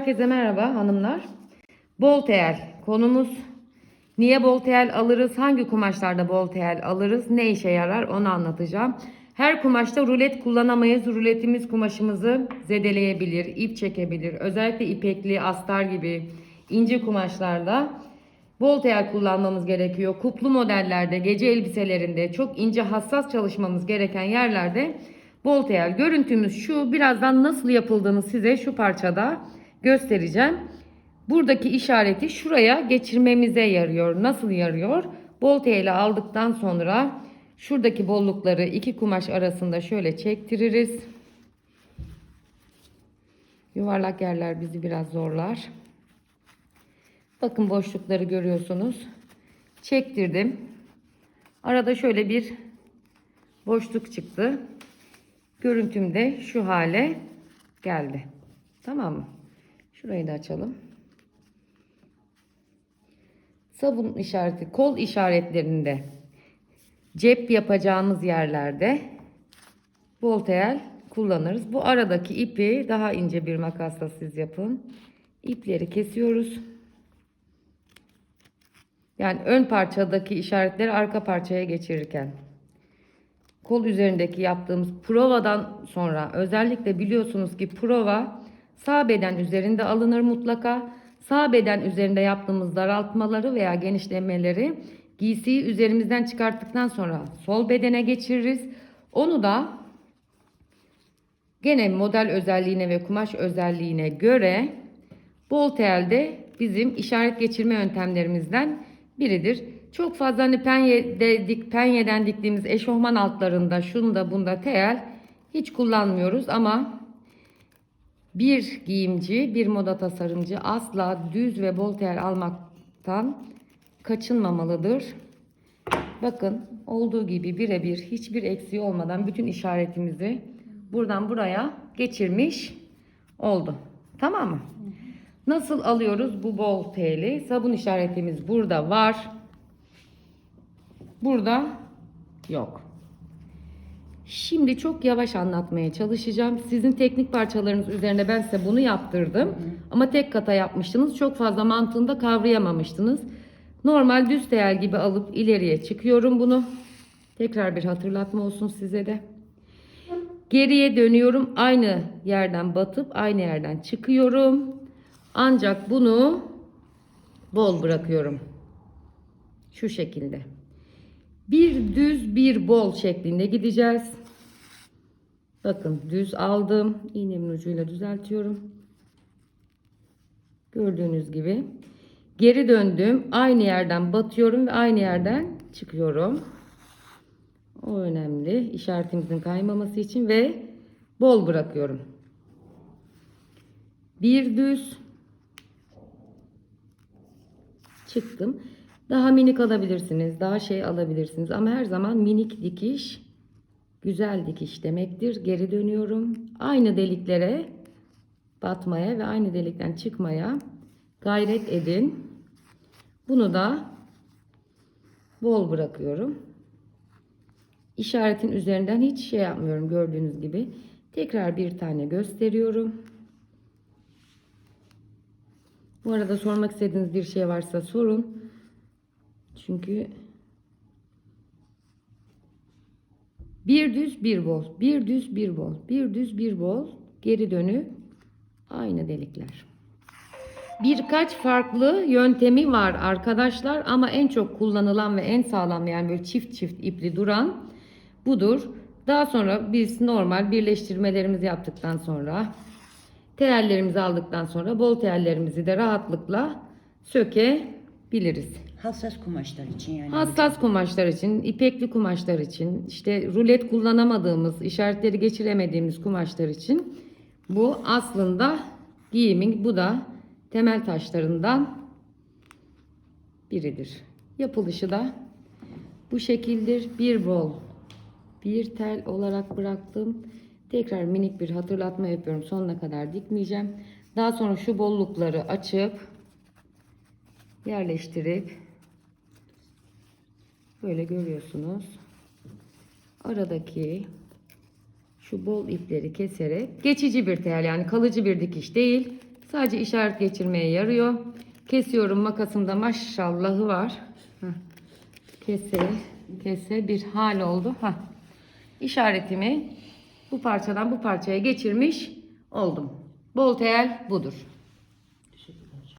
Herkese merhaba hanımlar. Bol tel konumuz. Niye bol tel alırız? Hangi kumaşlarda bol tel alırız? Ne işe yarar? Onu anlatacağım. Her kumaşta rulet kullanamayız. Ruletimiz kumaşımızı zedeleyebilir, ip çekebilir. Özellikle ipekli, astar gibi ince kumaşlarda bol tel kullanmamız gerekiyor. Kuplu modellerde, gece elbiselerinde, çok ince hassas çalışmamız gereken yerlerde bol tel. Görüntümüz şu. Birazdan nasıl yapıldığını size şu parçada göstereceğim. Buradaki işareti şuraya geçirmemize yarıyor. Nasıl yarıyor? Bol teli aldıktan sonra şuradaki bollukları iki kumaş arasında şöyle çektiririz. Yuvarlak yerler bizi biraz zorlar. Bakın boşlukları görüyorsunuz. Çektirdim. Arada şöyle bir boşluk çıktı. Görüntüm de şu hale geldi. Tamam mı? Şurayı da açalım. Sabun işareti, kol işaretlerinde, cep yapacağımız yerlerde bol tel kullanırız. Bu aradaki ipi daha ince bir makasla siz yapın. İpleri kesiyoruz. Yani ön parçadaki işaretleri arka parçaya geçirirken. Kol üzerindeki yaptığımız provadan sonra özellikle biliyorsunuz ki prova sağ beden üzerinde alınır mutlaka. Sağ beden üzerinde yaptığımız daraltmaları veya genişlemeleri giysiyi üzerimizden çıkarttıktan sonra sol bedene geçiririz. Onu da gene model özelliğine ve kumaş özelliğine göre bol telde bizim işaret geçirme yöntemlerimizden biridir. Çok fazla hani penyeden diktiğimiz eşofman altlarında şunda bunda tel hiç kullanmıyoruz ama bir giyimci, bir moda tasarımcı asla düz ve bol tel almaktan kaçınmamalıdır. Bakın olduğu gibi birebir hiçbir eksiği olmadan bütün işaretimizi buradan buraya geçirmiş oldu. Tamam mı? Nasıl alıyoruz bu bol teli? Sabun işaretimiz burada var. Burada yok. Şimdi çok yavaş anlatmaya çalışacağım. Sizin teknik parçalarınız üzerine ben size bunu yaptırdım. Ama tek kata yapmıştınız. Çok fazla mantığını da kavrayamamıştınız. Normal düz tel gibi alıp ileriye çıkıyorum bunu. Tekrar bir hatırlatma olsun size de. Geriye dönüyorum. Aynı yerden batıp aynı yerden çıkıyorum. Ancak bunu bol bırakıyorum. Şu şekilde. Bir düz bir bol şeklinde gideceğiz. Bakın düz aldım. İğnemin ucuyla düzeltiyorum. Gördüğünüz gibi. Geri döndüm. Aynı yerden batıyorum ve aynı yerden çıkıyorum. O önemli. İşaretimizin kaymaması için ve bol bırakıyorum. Bir düz. Çıktım. Daha minik alabilirsiniz. Daha şey alabilirsiniz. Ama her zaman minik dikiş güzel dikiş demektir. Geri dönüyorum. Aynı deliklere batmaya ve aynı delikten çıkmaya gayret edin. Bunu da bol bırakıyorum. İşaretin üzerinden hiç şey yapmıyorum gördüğünüz gibi. Tekrar bir tane gösteriyorum. Bu arada sormak istediğiniz bir şey varsa sorun. Çünkü bir düz bir bol, bir düz bir bol, bir düz bir bol, geri dönüp aynı delikler. Birkaç farklı yöntemi var arkadaşlar ama en çok kullanılan ve en sağlam yani böyle çift çift ipli duran budur. Daha sonra biz normal birleştirmelerimizi yaptıktan sonra tellerimizi aldıktan sonra bol tellerimizi de rahatlıkla sökebiliriz. Hassas kumaşlar için yani. Hassas kumaşlar için, ipekli kumaşlar için, işte rulet kullanamadığımız, işaretleri geçiremediğimiz kumaşlar için bu aslında giyimin bu da temel taşlarından biridir. Yapılışı da bu şekildir. Bir bol, bir tel olarak bıraktım. Tekrar minik bir hatırlatma yapıyorum. Sonuna kadar dikmeyeceğim. Daha sonra şu bollukları açıp yerleştirip böyle görüyorsunuz. Aradaki şu bol ipleri keserek geçici bir tel yani kalıcı bir dikiş değil. Sadece işaret geçirmeye yarıyor. Kesiyorum, makasımda maşallahı var. Kese bir hal oldu. İşaretimi bu parçadan bu parçaya geçirmiş oldum. Bol tel budur.